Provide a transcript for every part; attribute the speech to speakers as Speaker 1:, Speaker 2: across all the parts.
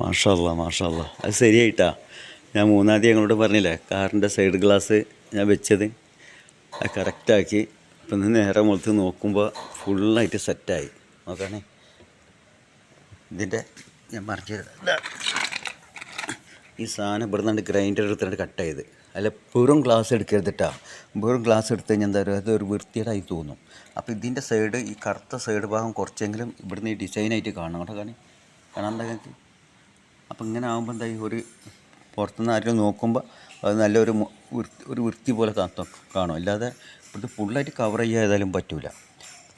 Speaker 1: മാഷാ അല്ലാ മാഷാ അല്ലാ. അത് ശരിയായിട്ടാ. ഞാൻ മൂന്നാമത് ഞങ്ങളോട് പറഞ്ഞില്ലേ കാറിൻ്റെ സൈഡ് ഗ്ലാസ് ഞാൻ വെച്ചത് അത് കറക്റ്റാക്കി. ഇപ്പം ഇന്ന് നേരെ മുളത്ത് നോക്കുമ്പോൾ ഫുള്ളായിട്ട് സെറ്റായി. നോക്കണേ ഇതിൻ്റെ ഞാൻ പറഞ്ഞു ഈ സാധനം ഇവിടെ നിന്നാണ്ട് ഗ്രൈൻഡർ എടുത്തിട്ട് കട്ട് ചെയ്ത് അല്ല വെറും ഗ്ലാസ് എടുക്കരുതിട്ടാ. വെറും ഗ്ലാസ് എടുത്ത് കഴിഞ്ഞാൽ എന്താ പറയുക അതൊരു വൃത്തിയേടായി തോന്നും. അപ്പോൾ ഇതിൻ്റെ സൈഡ് ഈ കറുത്ത സൈഡ് ഭാഗം കുറച്ചെങ്കിലും ഇവിടുന്ന് ഈ ഡിസൈനായിട്ട് കാണണം. അവിടെ കാണാൻ നിങ്ങൾക്ക്. അപ്പോൾ ഇങ്ങനെ ആകുമ്പോൾ എന്താ ഒരു പുറത്തുനിന്ന് ആരെങ്കിലും നോക്കുമ്പോൾ അത് നല്ലൊരു ഒരു വൃത്തി പോലെ കാണും. അല്ലാതെ ഇത് ഫുള്ളായിട്ട് കവർ ചെയ്യുക ഏതായാലും പറ്റില്ല.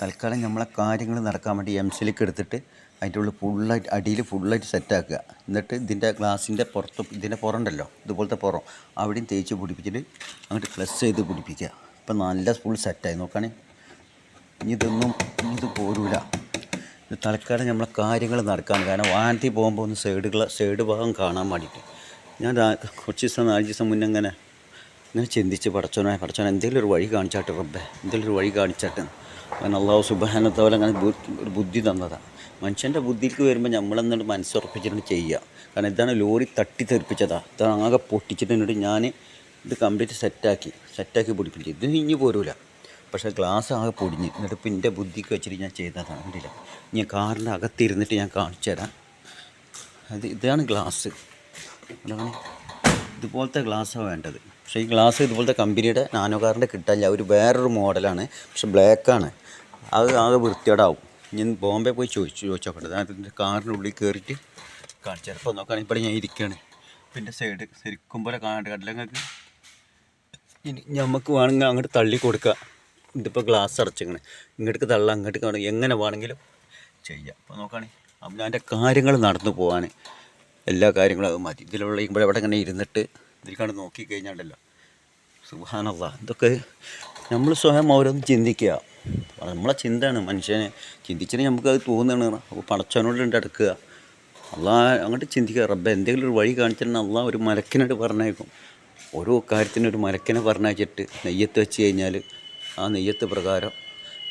Speaker 1: തൽക്കാലം നമ്മളെ കാര്യങ്ങൾ നടക്കാൻ വേണ്ടി എംസിലേക്ക് എടുത്തിട്ട് അതിൻ്റെ ഉള്ളിൽ ഫുള്ളായിട്ട് അടിയിൽ ഫുള്ളായിട്ട് സെറ്റാക്കുക. എന്നിട്ട് ഇതിൻ്റെ ഗ്ലാസിൻ്റെ പുറത്ത് ഇതിൻ്റെ പുറമുണ്ടല്ലോ ഇതുപോലത്തെ പുറം അവിടെയും തേച്ച് പിടിപ്പിച്ചിട്ട് അങ്ങോട്ട് ക്ലസ് ചെയ്ത് പിടിപ്പിക്കുക. ഇപ്പം നല്ല ഫുൾ സെറ്റായി. നോക്കുകയാണെ ഇത് പോരൂല. ഇത് തൽക്കാലം നമ്മളെ കാര്യങ്ങൾ നടക്കാൻ. കാരണം വാഹനത്തിൽ പോകുമ്പോൾ ഒന്ന് സൈഡ് ഭാഗം കാണാൻ വേണ്ടിയിട്ട് ഞാൻ കുറച്ച് ദിവസം 4 ദിവസം മുന്നേ ഇങ്ങനെ ചിന്തിച്ച് പഠിച്ചോനെ എന്തെങ്കിലും ഒരു വഴി കാണിച്ചാട്ടെ റബ്ബേ, എന്തെങ്കിലും ഒരു വഴി കാണിച്ചാട്ടെ. കാരണം അള്ളാഹു സുബ്ഹാനഹു വ തആല അങ്ങനെ ഒരു ബുദ്ധി തന്നതാണ്. മനുഷ്യൻ്റെ ബുദ്ധിക്ക് വരുമ്പോൾ നമ്മളെന്നോട് മനസ്സുറപ്പിച്ചിട്ട് ചെയ്യുക. കാരണം ഇതാണ് ലോറി തട്ടി തെറിപ്പിച്ചതാണ്. ഇതാണ് ആകെ പൊട്ടിച്ചിട്ട് ഞാൻ ഇത് കംപ്ലീറ്റ് സെറ്റാക്കി പിടിപ്പിച്ചു. ഇത് ഇനി പോരൂല. പക്ഷേ ഗ്ലാസ് ആകെ പൊടിഞ്ഞ്. എന്നിട്ട് ഇപ്പം എൻ്റെ ബുദ്ധിക്ക് വെച്ചിട്ട് ഞാൻ ചെയ്തതാണ്. കണ്ടില്ല, ഞാൻ കാറിൻ്റെ അകത്തിരുന്നിട്ട് ഞാൻ കാണിച്ചു തരാം. ഇതാണ് ഗ്ലാസ്. അതാണ് ഇതുപോലത്തെ ഗ്ലാസ്സാണ് വേണ്ടത്. പക്ഷേ ഈ ഗ്ലാസ് ഇതുപോലത്തെ കമ്പനിയുടെ നാനോ കാറിൻ്റെ കിട്ടാനില്ല. ഒരു വേറൊരു മോഡലാണ്, പക്ഷെ ബ്ലാക്കാണ്. അത് ആകെ വൃത്തികേടാവും. ഞാൻ ബോംബെ പോയി ചോദിച്ചോക്കട്ടെ. അതിൻ്റെ കാറിൻ്റെ ഉള്ളിൽ കയറിയിട്ട് കാണിച്ചു തരാം. അപ്പോൾ നോക്കുകയാണെങ്കിൽ ഇവിടെ ഞാൻ ഇരിക്കുകയാണ്. പിന്നെ സൈഡ് ശരിക്കും പോലെ കണ്ടില്ല നിങ്ങൾക്ക്. ഇനി നമുക്ക് വേണമെങ്കിൽ അങ്ങോട്ട് തള്ളി കൊടുക്കുക. ഇതിപ്പോൾ ഗ്ലാസ് അടച്ചിങ്ങനെ ഇങ്ങോട്ട് തള്ള അങ്ങോട്ട് കാണും, എങ്ങനെ വേണമെങ്കിലും ചെയ്യാം. അപ്പോൾ നോക്കുകയാണെങ്കിൽ അപ്പം ഞാൻ എൻ്റെ കാര്യങ്ങൾ നടന്നു പോകാൻ എല്ലാ കാര്യങ്ങളും അത് മതി. ഇതിലുള്ള ഇവിടെ ഇങ്ങനെ ഇരുന്നിട്ട് ഇതിൽ കണ്ട് നോക്കിക്കഴിഞ്ഞാണ്ടല്ലോ സുബ്ഹാനല്ലാഹ്. ഇതൊക്കെ നമ്മൾ സ്വയം ഓരോന്ന് ചിന്തിക്കുക. നമ്മളെ ചിന്തയാണ് മനുഷ്യനെ ചിന്തിച്ചിട്ട് നമുക്കത് തോന്നുകയാണ്. അപ്പോൾ പടച്ചവനോട് അടുക്കുക. അങ്ങോട്ട് ചിന്തിക്കുക. റബ്ബെ എന്തെങ്കിലും ഒരു വഴി കാണിച്ചിട്ട് അള്ളാഹ് ഒരു മലക്കിനായിട്ട് പറഞ്ഞേക്കും. ഓരോ കാര്യത്തിനും ഒരു മലക്കിനെ പറഞ്ഞയച്ചിട്ട് നെയ്യത്ത് വെച്ച് കഴിഞ്ഞാൽ ആ നെയ്യത്ത് പ്രകാരം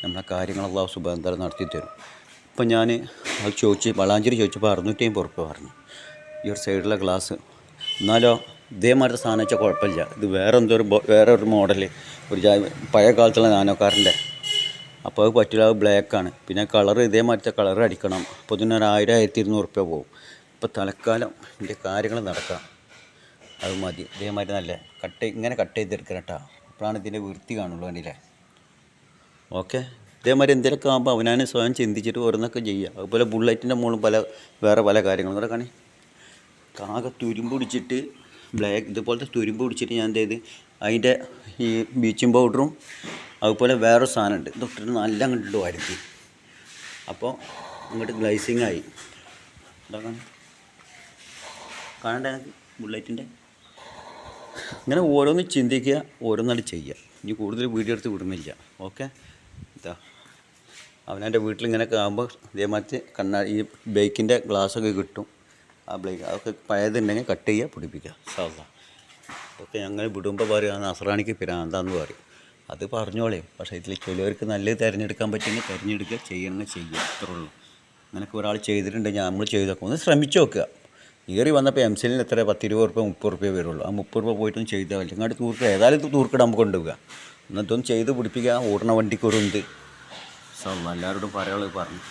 Speaker 1: നമ്മളെ കാര്യങ്ങൾ അള്ളാഹു സുബ്ഹാനഹു വ തആല നടത്തി തരും. ഇപ്പം ഞാൻ അത് വളാഞ്ചേരി ചോദിച്ചപ്പോൾ 650 ഉറുപ്പിക പറഞ്ഞു ഈ ഒരു സൈഡിലെ ഗ്ലാസ്. എന്നാലോ ഇതേമാതിരി സാധനം വെച്ചാൽ കുഴപ്പമില്ല. ഇത് വേറെ ഒരു മോഡൽ ഒരു പഴയ കാലത്തുള്ള നാനോക്കാറിൻ്റെ. അപ്പോൾ അത് പറ്റില്ല, അത് ബ്ലാക്കാണ്. പിന്നെ കളർ ഇതേമാതിരത്തെ കളർ അടിക്കണം. അപ്പോൾ ഇതിനൊരു 1000-1200 ഉറുപ്പിക പോകും. ഇപ്പോൾ തൽക്കാലം എൻ്റെ കാര്യങ്ങൾ നടക്കാം, അത് മതി. ഇതേമാതിരി നല്ല ഇങ്ങനെ കട്ട് ചെയ്തെടുക്കണം കേട്ടോ. അപ്പോഴാണ് ഇതിൻ്റെ വൃത്തി കാണുള്ളൂ. കണ്ടില്ലേ? ഓക്കെ. ഇതേമാതിരി എന്തെങ്കിലുമൊക്കെ ആകുമ്പോൾ അവനാണ് സ്വയം ചിന്തിച്ചിട്ട് ഓരോന്നൊക്കെ ചെയ്യുക. അതുപോലെ ബുള്ളറ്റിൻ്റെ മുകളിൽ വേറെ പല കാര്യങ്ങളും കൂടെ കാണി. ആകെ തുരുമ്പ് പിടിച്ചിട്ട് ഇതുപോലത്തെ തുരുമ്പ് പിടിച്ചിട്ട് ഞാൻ എന്ത് ചെയ്ത് അതിൻ്റെ ഈ ബ്ലീച്ചിങ് പൗഡറും അതുപോലെ വേറൊരു സാധനമുണ്ട് ഇതൊക്കെ നല്ല അങ്ങോട്ട് വരുത്തി. അപ്പോൾ അങ്ങോട്ട് ഗ്ലൈസിങ് ആയി. ഇതാക്കാൻ കാണണ്ടേ എനിക്ക് ബുള്ളറ്റിൻ്റെ. ഇങ്ങനെ ഓരോന്ന് ചിന്തിക്കുക, ഓരോന്നായിട്ട് ചെയ്യുക. ഇനി കൂടുതൽ വീഡിയോ എടുത്ത് വിടുന്നില്ല. ഓക്കെ. ഇതാ അവനവൻ്റെ വീട്ടിലിങ്ങനെയൊക്കെ ആകുമ്പോൾ ഇതേമാതിരി ഈ ബൈക്കിൻ്റെ ഗ്ലാസ്സൊക്കെ കിട്ടും. ആ അതൊക്കെ പഴയതുണ്ടെങ്കിൽ കട്ട് ചെയ്യുക, പിടിപ്പിക്കുക. സാധാ അതൊക്കെ ഞങ്ങൾ വിടുമ്പോൾ പറയുക നസ്രാണിക്ക് പിരാന്താന്ന് പറയും. അത് പറഞ്ഞോളേ. പക്ഷേ ഇതിൽ ചിലവർക്ക് നല്ലത് തിരഞ്ഞെടുക്കാൻ പറ്റുമെങ്കിൽ തിരഞ്ഞെടുക്കുക, ചെയ്യുക. അത്രേ ഉള്ളൂ. അങ്ങനെയൊക്കെ ഒരാൾ ചെയ്തിട്ടുണ്ടെങ്കിൽ നമ്മൾ ചെയ്തൊക്കെ ഒന്ന് ശ്രമിച്ച് നോക്കുക. ഏറി വന്നപ്പോൾ എംസിലിന് എത്ര 10-20 ഉറുപ്പിക 30 ഉറുപ്പിക വരുള്ളൂ. ആ 30 രൂപ പോയിട്ടൊന്നും ചെയ്താൽ മതി. ഇങ്ങോട്ട് തൂർക്കുക, ഏതായാലും തൂർക്കിടാൻ നമുക്ക് കൊണ്ടുപോവുക. എന്നിട്ടൊന്ന് ചെയ്ത് പിടിപ്പിക്കുക. ഓടണ വണ്ടിക്കൊരു ഉണ്ട്. എല്ലാവരോടും പറയാനുള്ളത് പറഞ്ഞു.